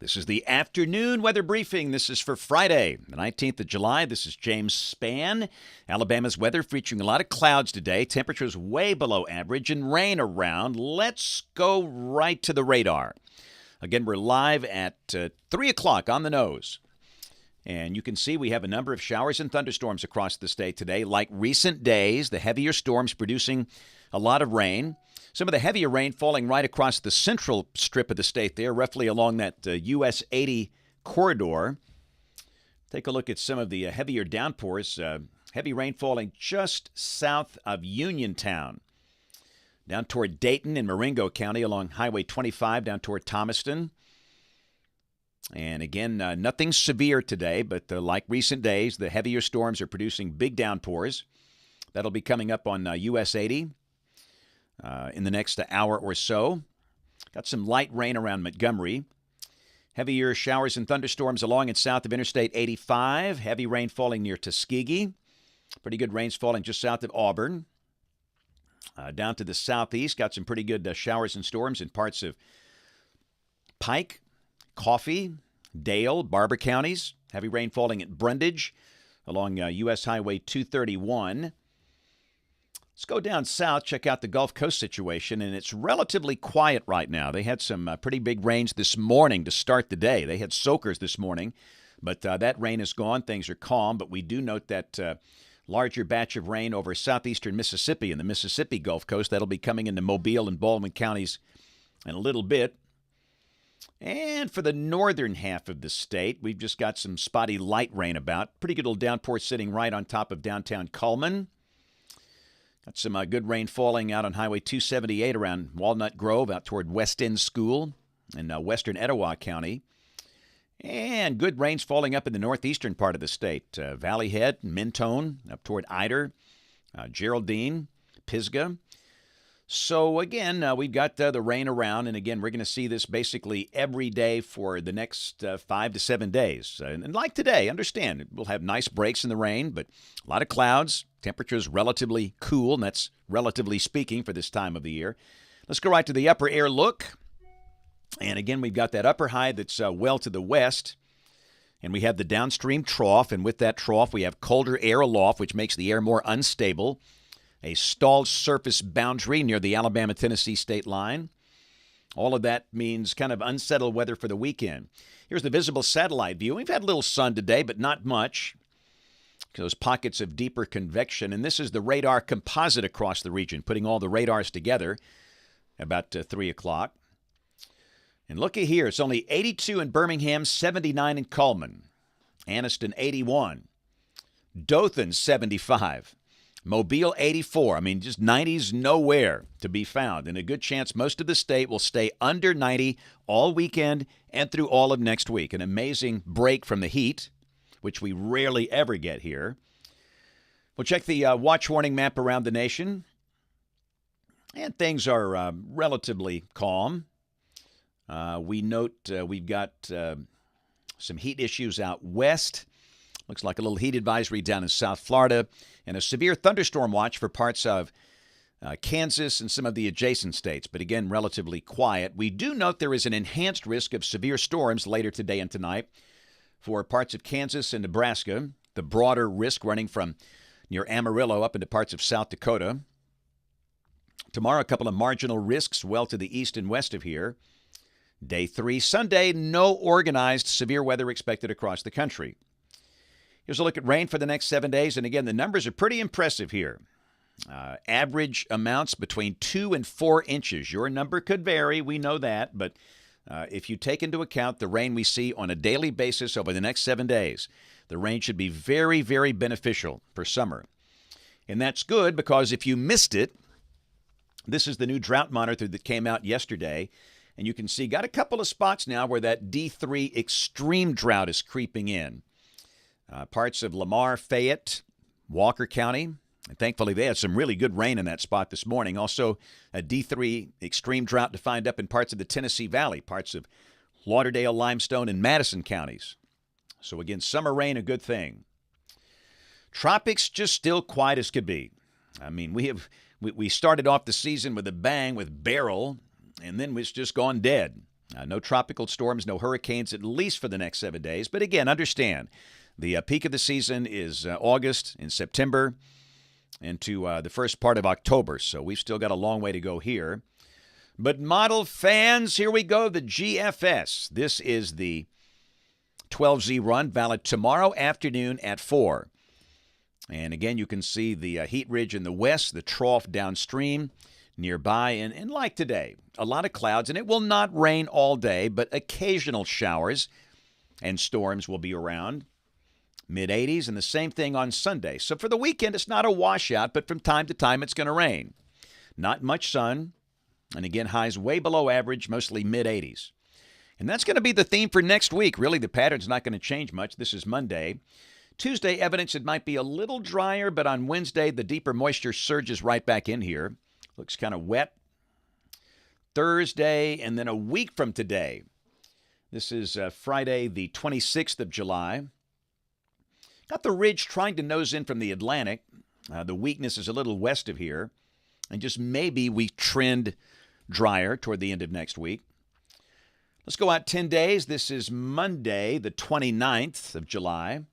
This is the afternoon weather briefing. This is for Friday, the 19th of July. This is James Spann. Alabama's weather featuring a lot of clouds today. Temperatures way below average and rain around. Let's go right to the radar. Again, we're live at 3 o'clock on the nose. And you can see we have a number of showers and thunderstorms across the state today. Like recent days, the heavier storms producing a lot of rain. Some of the heavier rain falling right across the central strip of the state there, roughly along that US 80 corridor. Take a look at some of the heavier downpours. Heavy rain falling just south of Uniontown, down toward Dayton and Marengo County along Highway 25 down toward Thomaston. And again, nothing severe today, but like recent days, the heavier storms are producing big downpours. That'll be coming up on US 80. In the next hour or so. Got some light rain around Montgomery. Heavier showers and thunderstorms along and south of Interstate 85. Heavy rain falling near Tuskegee. Pretty good rains falling just south of Auburn. Down to the southeast, got some pretty good showers and storms in parts of Pike, Coffee, Dale, Barber counties. Heavy rain falling at Brundage along U.S. Highway 231. Let's go down south, check out the Gulf Coast situation, and it's relatively quiet right now. They had some pretty big rains this morning to start the day. They had soakers this morning, but that rain is gone. Things are calm, but we do note that larger batch of rain over southeastern Mississippi and the Mississippi Gulf Coast. That'll be coming into Mobile and Baldwin counties in a little bit. And for the northern half of the state, we've just got some spotty light rain about. Pretty good little downpour sitting right on top of downtown Cullman. Got some good rain falling out on Highway 278 around Walnut Grove out toward West End School in western Etowah County. And good rains falling up in the northeastern part of the state. Valley Head, Mentone, up toward Eider, Geraldine, Pisgah. So again, we've got the rain around, and again, we're going to see this basically every day for the next 5 to 7 days. And like today, understand, we'll have nice breaks in the rain, but a lot of clouds. Temperatures relatively cool, and that's relatively speaking for this time of the year. Let's go right to the upper air look. And again, we've got that upper high that's well to the west. And we have the downstream trough, and with that trough, we have colder air aloft, which makes the air more unstable. A stalled surface boundary near the Alabama-Tennessee state line. All of that means kind of unsettled weather for the weekend. Here's the visible satellite view. We've had a little sun today, but not much. Those pockets of deeper convection. And this is the radar composite across the region, putting all the radars together about 3 o'clock. And looky here, it's only 82 in Birmingham, 79 in Cullman. Anniston, 81. Dothan, 75. Mobile, 84. I mean, just 90s nowhere to be found. And a good chance most of the state will stay under 90 all weekend and through all of next week. An amazing break from the heat, which we rarely ever get here. We'll check the watch warning map around the nation. And things are relatively calm. We note we've got some heat issues out west. Looks like a little heat advisory down in South Florida. And a severe thunderstorm watch for parts of Kansas and some of the adjacent states. But again, relatively quiet. We do note there is an enhanced risk of severe storms later today and tonight for parts of Kansas and Nebraska, the broader risk running from near Amarillo up into parts of South Dakota. Tomorrow, a couple of marginal risks well to the east and west of here. Day 3, Sunday, no organized severe weather expected across the country. Here's a look at rain for the next 7 days, and again, the numbers are pretty impressive here. Average amounts between 2 and 4 inches. Your number could vary, we know that, but if you take into account the rain we see on a daily basis over the next 7 days, the rain should be very, very beneficial for summer. And that's good because if you missed it, this is the new drought monitor that came out yesterday, and you can see got a couple of spots now where that D3 extreme drought is creeping in. Parts of Lamar, Fayette, Walker County, and thankfully they had some really good rain in that spot this morning. Also, a D3 extreme drought defined up in parts of the Tennessee Valley, parts of Lauderdale, Limestone, and Madison counties. So again, summer rain, a good thing. Tropics just still quiet as could be. I mean, we started off the season with a bang with Beryl, and then it's just gone dead. No tropical storms, no hurricanes, at least for the next 7 days. But again, understand, the peak of the season is August and September into the first part of October. So we've still got a long way to go here. But model fans, here we go, the GFS. This is the 12Z run, valid tomorrow afternoon at 4. And again, you can see the heat ridge in the west, the trough downstream nearby. And like today, a lot of clouds, and it will not rain all day, but occasional showers and storms will be around. Mid-80s, and the same thing on Sunday. So for the weekend, it's not a washout, but from time to time, it's going to rain. Not much sun, and again, highs way below average, mostly mid-80s. And that's going to be the theme for next week. Really, the pattern's not going to change much. This is Monday. Tuesday, evidence it might be a little drier, but on Wednesday, the deeper moisture surges right back in here. Looks kind of wet. Thursday, and then a week from today. This is Friday, the 26th of July. Got the ridge trying to nose in from the Atlantic. The weakness is a little west of here. And just maybe we trend drier toward the end of next week. Let's go out 10 days. This is Monday, the 29th of July.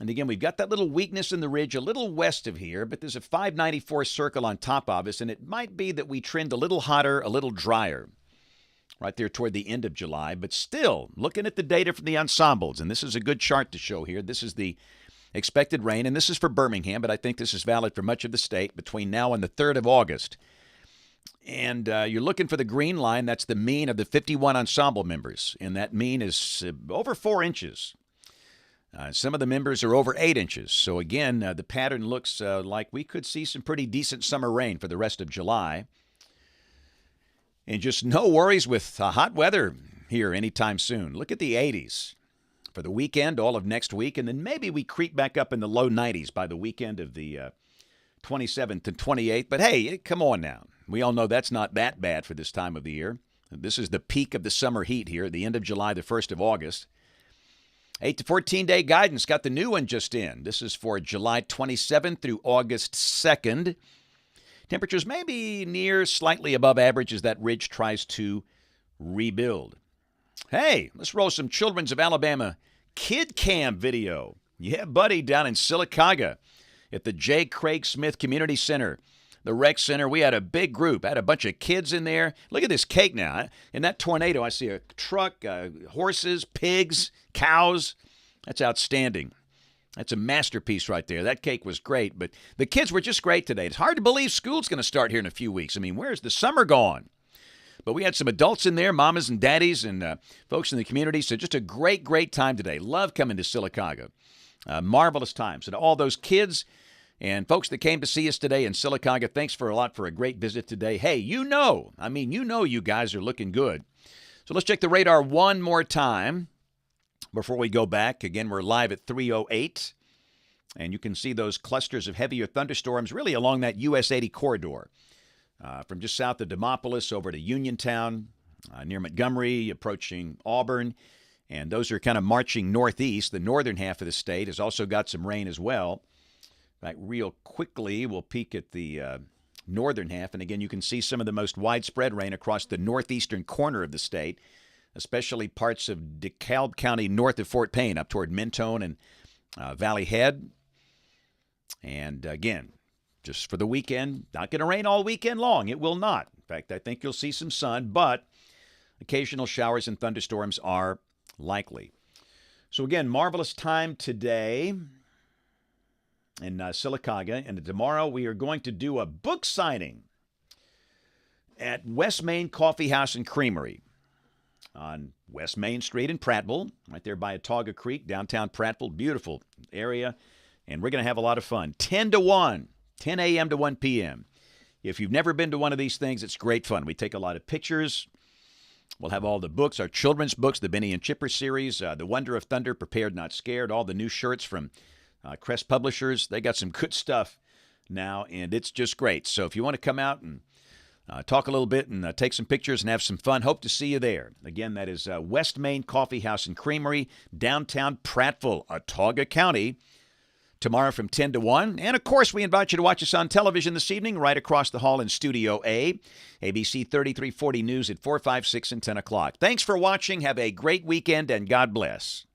And again, we've got that little weakness in the ridge a little west of here, but there's a 594 circle on top of us, and it might be that we trend a little hotter, a little drier right there toward the end of July. But still, looking at the data from the ensembles, and this is a good chart to show here. This is the expected rain, and this is for Birmingham, but I think this is valid for much of the state between now and the 3rd of August. And you're looking for the green line. That's the mean of the 51 ensemble members, and that mean is over 4 inches. Some of the members are over 8 inches. So again, the pattern looks like we could see some pretty decent summer rain for the rest of July. And just no worries with hot weather here anytime soon. Look at the 80s for the weekend, all of next week, and then maybe we creep back up in the low 90s by the weekend of the 27th and 28th. But hey, come on now. We all know that's not that bad for this time of the year. This is the peak of the summer heat here at the end of July, the 1st of August. 8 to 14-day guidance. Got the new one just in. This is for July 27th through August 2nd. Temperatures may be near slightly above average as that ridge tries to rebuild. Hey, let's roll some Children's of Alabama Kid Cam video. Yeah, buddy, down in Sylacauga at the J. Craig Smith Community Center, the rec center. We had a big group. I had a bunch of kids in there. Look at this cake now. In that tornado, I see a truck, horses, pigs, cows. That's outstanding. That's a masterpiece right there. That cake was great, but the kids were just great today. It's hard to believe school's going to start here in a few weeks. I mean, where's the summer gone? But we had some adults in there, mamas and daddies and folks in the community. So just a great, great time today. Love coming to Sylacauga. Marvelous time. So to all those kids and folks that came to see us today in Sylacauga, thanks for a great visit today. Hey, you guys are looking good. So let's check the radar one more time before we go back. Again, we're live at 3:08, and you can see those clusters of heavier thunderstorms really along that US 80 corridor from just south of Demopolis over to Uniontown, near Montgomery, approaching Auburn, and those are kind of marching northeast. The northern half of the state has also got some rain as well. In fact, real quickly, we'll peek at the northern half, and again, you can see some of the most widespread rain across the northeastern corner of the state, especially parts of DeKalb County north of Fort Payne up toward Mentone and Valley Head. And again, just for the weekend, not going to rain all weekend long. It will not. In fact, I think you'll see some sun, but occasional showers and thunderstorms are likely. So again, marvelous time today in Sylacauga. And tomorrow we are going to do a book signing at West Main Coffee House and Creamery on West Main Street in Prattville, right there by Atauga Creek, downtown Prattville. Beautiful area, and we're going to have a lot of fun. 10 to 1, 10 a.m. to 1 p.m. If you've never been to one of these things, it's great fun. We take a lot of pictures. We'll have all the books, our children's books, the Benny and Chipper series, The Wonder of Thunder, Prepared Not Scared, all the new shirts from Crest Publishers. They got some good stuff now, and it's just great. So if you want to come out and talk a little bit and take some pictures and have some fun, hope to see you there. Again, that is West Main Coffee House and Creamery, downtown Prattville, Atauga County. tomorrow from 10 to 1. And, of course, we invite you to watch us on television this evening right across the hall in Studio A, ABC 3340 News at 4, 5, 6, and 10 o'clock. Thanks for watching. Have a great weekend, and God bless.